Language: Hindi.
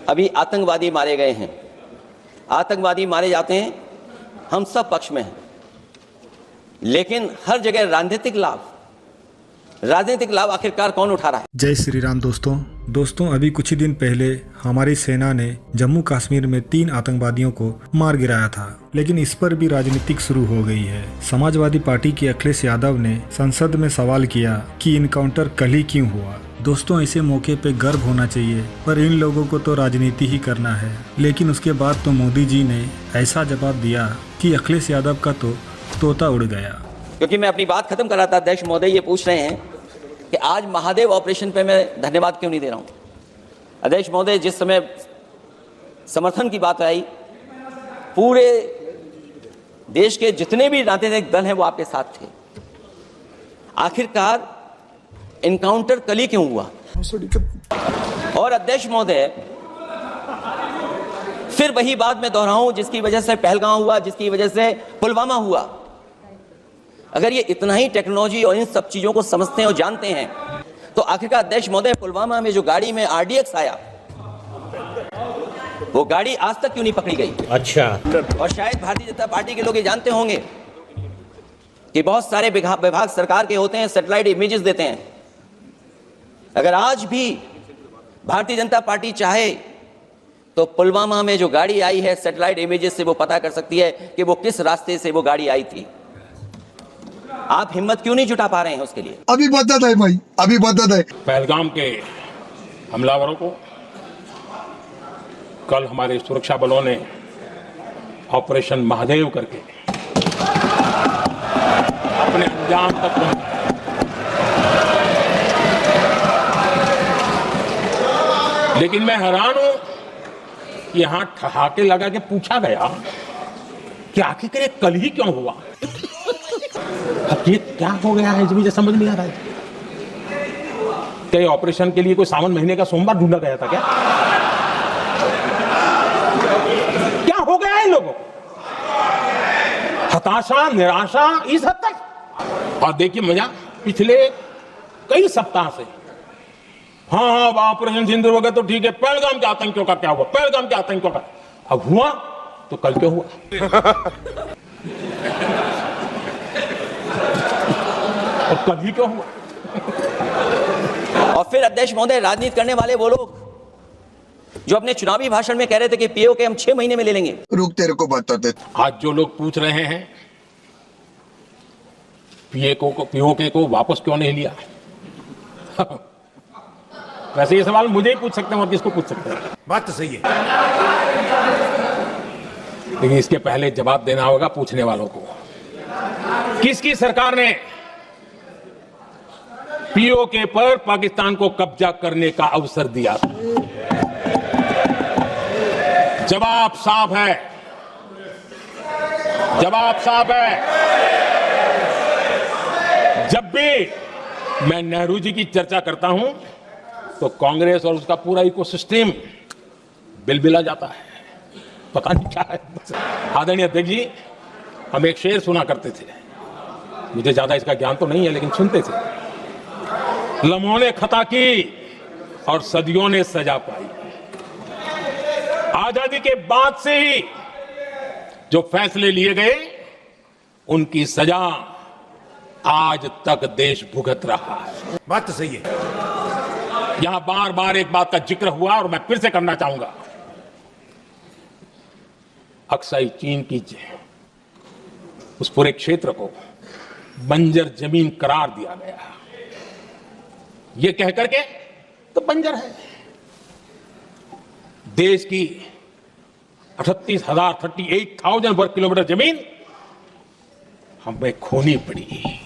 अभी आतंकवादी मारे गए हैं, आतंकवादी मारे जाते हैं, हम सब पक्ष में हैं, लेकिन हर जगह राजनीतिक लाभ आखिरकार कौन उठा रहा है? जय श्री राम दोस्तों अभी कुछ ही दिन पहले हमारी सेना ने जम्मू कश्मीर में 3 आतंकवादियों को मार गिराया था, लेकिन इस पर भी राजनीतिक शुरू हो गई है। समाजवादी पार्टी के अखिलेश यादव ने संसद में सवाल किया कि इनकाउंटर कल ही क्यों हुआ। दोस्तों, ऐसे मौके पे गर्व होना चाहिए, पर इन लोगों को तो राजनीति ही करना है। लेकिन उसके बाद तो मोदी जी ने ऐसा जवाब दिया कि अखिलेश यादव का तो तोता उड़ गया। क्योंकि मैं अपनी बात खत्म कर रहा था, अध्यक्ष महोदय ये पूछ रहे हैं कि आज महादेव ऑपरेशन पे मैं धन्यवाद क्यों नहीं दे रहा हूं। अध्यक्ष महोदय, जिस समय समर्थन की बात आई, पूरे देश के जितने भी राजनीतिक दल हैं वो आपके साथ थे। आखिरकार इनकाउंटर कल ही क्यों हुआ? और अध्यक्ष महोदय, फिर वही बात मैं दोहराऊं जिसकी वजह से पहलगाम हुआ, जिसकी वजह से पुलवामा हुआ। अगर ये इतना ही टेक्नोलॉजी और इन सब चीजों को समझते हैं और जानते हैं, तो आखिरकार अध्यक्ष महोदय, पुलवामा में जो गाड़ी में RDX आया, वो गाड़ी आज तक क्यों नहीं पकड़ी गई? अच्छा। और शायद भारतीय जनता पार्टी के लोग ये जानते होंगे कि बहुत सारे विभाग सरकार के होते हैं, सैटेलाइट इमेजेस देते हैं। अगर आज भी भारतीय जनता पार्टी चाहे तो पुलवामा में जो गाड़ी आई है, सैटेलाइट इमेजेस से वो पता कर सकती है कि वो किस रास्ते से वो गाड़ी आई थी। आप हिम्मत क्यों नहीं जुटा पा रहे हैं उसके लिए? अभी मदद है भाई, अभी मदद है। पहलगाम के हमलावरों को कल हमारे सुरक्षा बलों ने ऑपरेशन महादेव करके अपने अंजाम तक पहुंचाया। लेकिन मैं हैरान हूं कि यहां ठहाके लगा के पूछा गया कि आखिर ये कल ही क्यों हुआ। अब ये क्या हो गया है, मुझे समझ नहीं आ रहा है। क्या ऑपरेशन के लिए कोई सावन महीने का सोमवार ढूंढा गया था क्या? क्या हो गया है लोगों को? हताशा, निराशा इस हद तक। और देखिए मजा, पिछले कई सप्ताह से हाँ ऑपरेशन सिंदूर हो गया तो ठीक है, पहलगाम के आतंकियों का क्या हुआ, पहलगाम के आतंकियों का अब हुआ तो कल क्यों हुआ? और कल ही क्यों हुआ? और फिर अध्यक्ष महोदय, राजनीति करने वाले वो लोग जो अपने चुनावी भाषण में कह रहे थे कि पीओके हम 6 महीने में ले लेंगे। रुक, तेरे को बताते। आज जो लोग पूछ रहे हैं पीओके को वापस क्यों नहीं लिया, वैसे ये सवाल मुझे ही पूछ सकते हैं और किसको पूछ सकते हैं। बात तो सही है, लेकिन इसके पहले जवाब देना होगा पूछने वालों को। किसकी सरकार ने पीओके पर पाकिस्तान को कब्जा करने का अवसर दिया? जवाब साफ है, जवाब साफ है। जब भी मैं नेहरू जी की चर्चा करता हूं तो कांग्रेस और उसका पूरा इकोसिस्टम बिलबिला जाता है, पता नहीं क्या है। आदरणीय अध्यक्ष जी, हम एक शेर सुना करते थे, मुझे ज्यादा इसका ज्ञान तो नहीं है लेकिन सुनते थे। लम्हों ने खता की और सदियों ने सजा पाई। आजादी के बाद से ही जो फैसले लिए गए उनकी सजा आज तक देश भुगत रहा है। बात तो सही है। यहां बार बार एक बात का जिक्र हुआ और मैं फिर से करना चाहूंगा। अक्साई चीन की उस पूरे क्षेत्र को बंजर जमीन करार दिया गया। ये कह करके तो बंजर है। देश की 38,000 वर्ग किलोमीटर जमीन हमें खोनी पड़ी।